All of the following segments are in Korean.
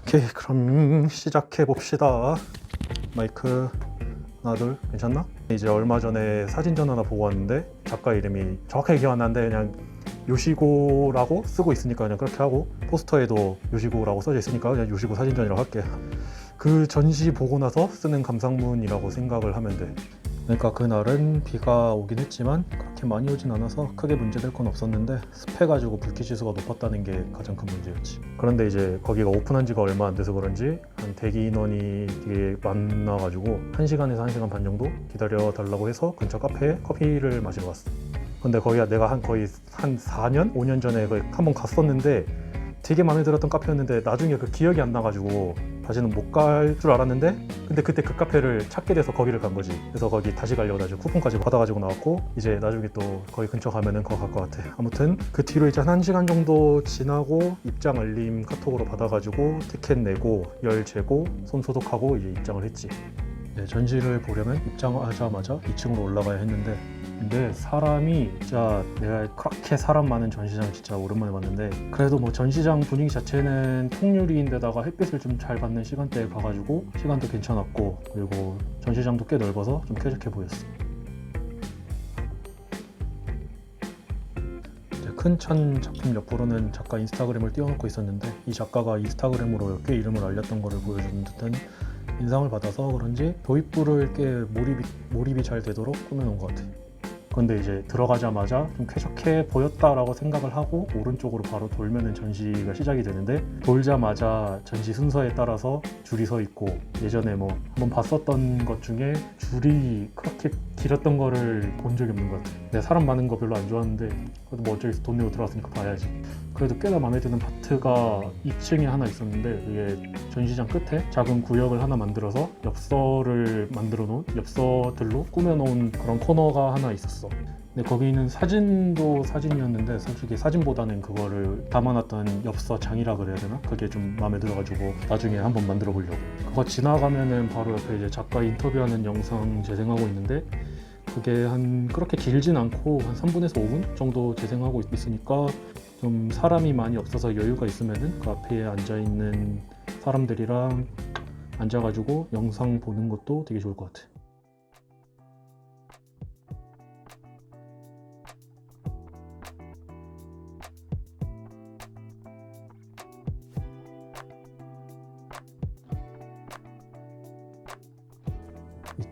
오케이, 그럼 시작해 봅시다. 마이크 하나 둘, 괜찮나? 이제 얼마 전에 사진전 하나 보고 왔는데 작가 이름이 정확하게 기억 안 나는데 그냥 요시고라고 쓰고 있으니까 그냥 그렇게 하고, 포스터에도 요시고라고 써져 있으니까 그냥 요시고 사진전이라고 할게. 그 전시 보고 나서 쓰는 감상문이라고 생각을 하면 돼. 그러니까 그날은 비가 오긴 했지만 그렇게 많이 오진 않아서 크게 문제될 건 없었는데, 습해가지고 불쾌 지수가 높았다는 게 가장 큰 문제였지. 그런데 이제 거기가 오픈한 지가 얼마 안 돼서 그런지 한 대기 인원이 되게 많아가지고 1시간에서 1시간 반 정도 기다려달라고 해서 근처 카페에 커피를 마시러 갔어. 근데 거기가 내가 거의 한 4년? 5년 전에 한번 갔었는데 되게 마음에 들었던 카페였는데 나중에 그 기억이 안 나가지고 다시는 못 갈 줄 알았는데, 근데 그때 그 카페를 찾게 돼서 거기를 간 거지. 그래서 거기 다시 가려고 나중에 쿠폰까지 받아가지고 나왔고, 이제 나중에 또 거기 근처 가면은 거기 갈 것 같아. 아무튼 그 뒤로 이제 한 1시간 정도 지나고 입장 알림 카톡으로 받아가지고 티켓 내고 열 재고 손 소독하고 이제 입장을 했지. 네, 전시를 보려면 입장하자마자 2층으로 올라가야 했는데, 근데 사람이 진짜, 내가 그렇게 사람 많은 전시장 진짜 오랜만에 봤는데, 그래도 뭐 전시장 분위기 자체는 통유리인데다가 햇빛을 좀 잘 받는 시간대에 가가지고 시간도 괜찮았고, 그리고 전시장도 꽤 넓어서 좀 쾌적해 보였어. 큰 찬 작품 옆으로는 작가 인스타그램을 띄워놓고 있었는데, 이 작가가 인스타그램으로 꽤 이름을 알렸던 거를 보여주는 듯한 인상을 받아서 그런지 도입부를 꽤 몰입이 잘 되도록 꾸며놓은 것 같아. 근데 이제 들어가자마자 좀 쾌적해 보였다라고 생각을 하고 오른쪽으로 바로 돌면은 전시가 시작이 되는데, 돌자마자 전시 순서에 따라서 줄이 서 있고, 예전에 뭐 한번 봤었던 것 중에 줄이 그렇게 길었던 거를 본 적이 없는 것 같아. 내가 사람 많은 거 별로 안 좋아하는데 그래도 뭐 어쩌겠어, 돈 내고 들어왔으니까 봐야지. 그래도 꽤나 마음에 드는 파트가 2층에 하나 있었는데, 그게 전시장 끝에 작은 구역을 하나 만들어서 엽서를 만들어 놓은, 엽서들로 꾸며 놓은 그런 코너가 하나 있었어. 근데 거기는 사진도 사진이었는데 솔직히 사진보다는 그거를 담아놨던 엽서장이라 그래야 되나? 그게 좀 마음에 들어가지고 나중에 한번 만들어 보려고. 그거 지나가면은 바로 옆에 이제 작가 인터뷰하는 영상 재생하고 있는데, 그게 그렇게 길진 않고 한 3분에서 5분 정도 재생하고 있으니까 좀 사람이 많이 없어서 여유가 있으면은 그 앞에 앉아있는 사람들이랑 앉아가지고 영상 보는 것도 되게 좋을 것 같아.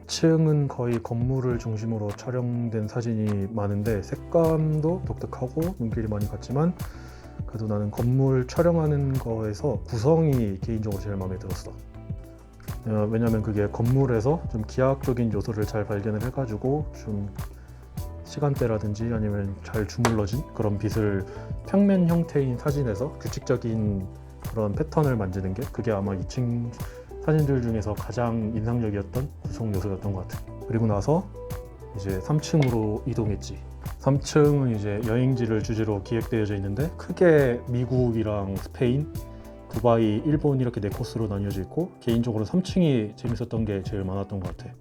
2층은 거의 건물을 중심으로 촬영된 사진이 많은데 색감도 독특하고 눈길이 많이 갔지만, 그래도 나는 건물 촬영하는 거에서 구성이 개인적으로 제일 마음에 들었어. 왜냐면 그게 건물에서 좀 기하학적인 요소를 잘 발견을 해가지고 좀 시간대라든지 아니면 잘 주물러진 그런 빛을 평면 형태인 사진에서 규칙적인 그런 패턴을 만드는 게, 그게 아마 2층 사진들 중에서 가장 인상적이었던 구성 요소였던 것 같아. 그리고 나서 이제 3층으로 이동했지. 3층은 이제 여행지를 주제로 기획되어져 있는데, 크게 미국이랑 스페인, 두바이, 일본 이렇게 4코스로 나뉘어져 있고, 개인적으로 3층이 재밌었던 게 제일 많았던 것 같아.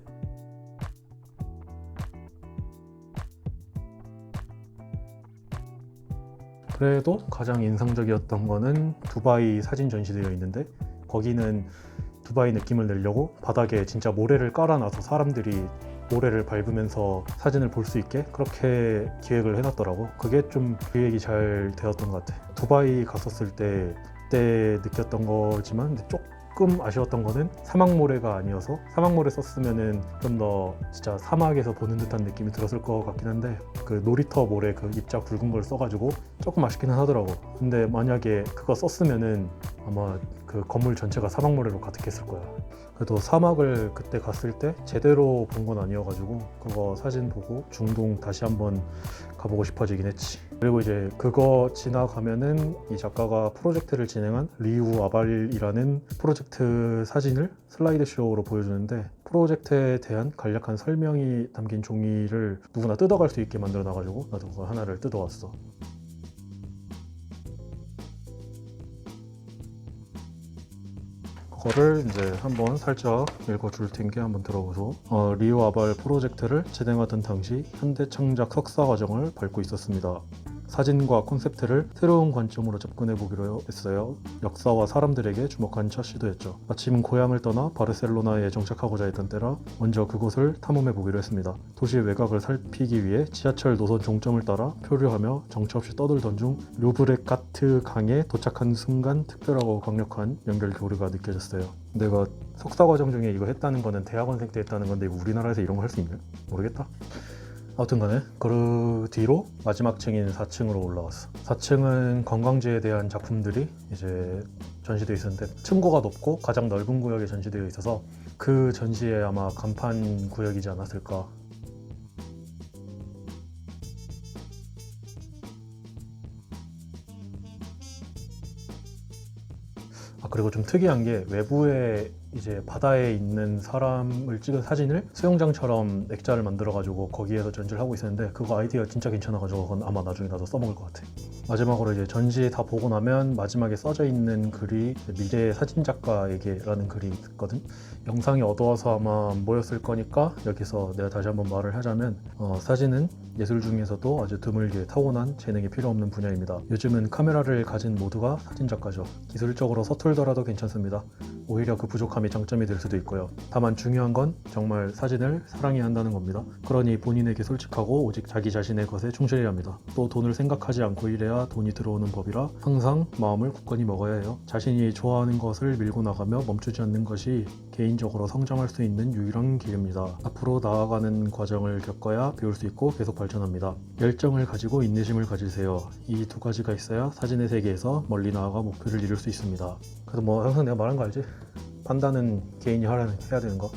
그래도 가장 인상적이었던 거는 두바이 사진 전시되어 있는데, 거기는 두바이 느낌을 내려고 바닥에 진짜 모래를 깔아놔서 사람들이 모래를 밟으면서 사진을 볼 수 있게 그렇게 기획을 해놨더라고. 그게 좀 기획이 잘 되었던 것 같아. 두바이 갔었을 때 그때 느꼈던 거지만 조금 아쉬웠던 거는 사막모래가 아니어서, 사막모래 썼으면은 좀 더 진짜 사막에서 보는 듯한 느낌이 들었을 것 같긴 한데, 그 놀이터 모래 그 입자 굵은 걸 써가지고 조금 아쉽기는 하더라고. 근데 만약에 그거 썼으면은 아마 그 건물 전체가 사막모래로 가득했을 거야. 그래도 사막을 그때 갔을 때 제대로 본 건 아니어가지고 그거 사진 보고 중동 다시 한번 가보고 싶어지긴 했지. 그리고 이제 그거 지나가면은 이 작가가 프로젝트를 진행한 리우 아발이라는 프로젝트 사진을 슬라이드 쇼로 보여주는데, 프로젝트에 대한 간략한 설명이 담긴 종이를 누구나 뜯어갈 수 있게 만들어 놔가지고 나도 그거 하나를 뜯어왔어. 그거를 이제 한번 살짝 읽어줄 텐게 한번 들어보소. 리우 아발 프로젝트를 진행하던 당시 현대창작 석사 과정을 밟고 있었습니다. 사진과 콘셉트를 새로운 관점으로 접근해 보기로 했어요. 역사와 사람들에게 주목한 첫 시도였죠. 마침 고향을 떠나 바르셀로나에 정착하고자 했던 때라 먼저 그곳을 탐험해 보기로 했습니다. 도시 외곽을 살피기 위해 지하철 노선 종점을 따라 표류하며 정처 없이 떠돌던 중 료브레카트 강에 도착한 순간 특별하고 강력한 연결 교류가 느껴졌어요. 내가 석사 과정 중에 이거 했다는 거는 대학원생 때 했다는 건데 이거 우리나라에서 이런 거 할 수 있냐? 모르겠다. 아무튼 간에 그 뒤로 마지막 층인 4층으로 올라왔어. 4층은 관광지에 대한 작품들이 이제 전시되어 있었는데 층고가 높고 가장 넓은 구역에 전시되어 있어서 그 전시에 아마 간판 구역이지 않았을까. 그리고 좀 특이한 게 외부에 이제 바다에 있는 사람을 찍은 사진을 수영장처럼 액자를 만들어가지고 거기에서 전시를 하고 있었는데 그거 아이디어 진짜 괜찮아가지고 그건 아마 나중에 나도 써먹을 것 같아. 마지막으로 이제 전시 다 보고 나면 마지막에 써져 있는 글이 미래의 사진작가에게라는 글이 있거든. 영상이 어두워서 아마 안 보였을 거니까 여기서 내가 다시 한번 말을 하자면 사진은 예술 중에서도 아주 드물게 타고난 재능이 필요 없는 분야입니다. 요즘은 카메라를 가진 모두가 사진작가죠. 기술적으로 서툴더라도 괜찮습니다. 오히려 그 부족함이 장점이 될 수도 있고요. 다만 중요한 건 정말 사진을 사랑해야 한다는 겁니다. 그러니 본인에게 솔직하고 오직 자기 자신의 것에 충실해야 합니다. 또 돈을 생각하지 않고 일해야 돈이 들어오는 법이라 항상 마음을 굳건히 먹어야 해요. 자신이 좋아하는 것을 밀고 나가며 멈추지 않는 것이 개인적으로 성장할 수 있는 유일한 길입니다. 앞으로 나아가는 과정을 겪어야 배울 수 있고 계속 발전합니다. 열정을 가지고 인내심을 가지세요. 이 두 가지가 있어야 사진의 세계에서 멀리 나아가 목표를 이룰 수 있습니다. 그래서 뭐 항상 내가 말한 거 알지? 판단은 개인이 해야 되는 거.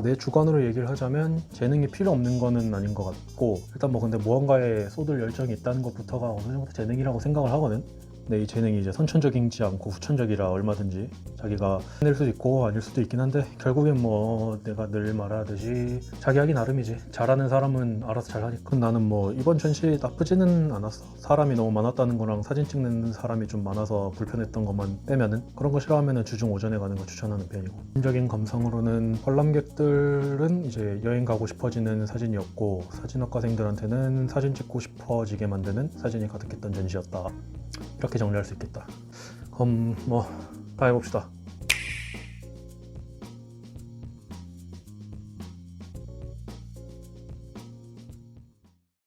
내 주관으로 얘기를 하자면 재능이 필요 없는 거는 아닌 것 같고 일단 뭐 근데 무언가에 쏟을 열정이 있다는 것부터가 어느 정도 재능이라고 생각을 하거든. 근데 이 재능이 이제 선천적이지 않고 후천적이라 얼마든지 자기가 해낼 수도 있고 아닐 수도 있긴 한데 결국엔 뭐 내가 늘 말하듯이 자기 하기 나름이지. 잘하는 사람은 알아서 잘하니까. 그럼 나는 뭐 이번 전시 나쁘지는 않았어. 사람이 너무 많았다는 거랑 사진 찍는 사람이 좀 많아서 불편했던 것만 빼면은 그런 거 싫어하면은 주중 오전에 가는 거 추천하는 편이고. 개인적인 감상으로는 관람객들은 이제 여행 가고 싶어지는 사진이었고 사진학과생들한테는 사진 찍고 싶어지게 만드는 사진이 가득했던 전시였다. 이렇게 정리할 수 있겠다. 그럼 뭐 다 해봅시다.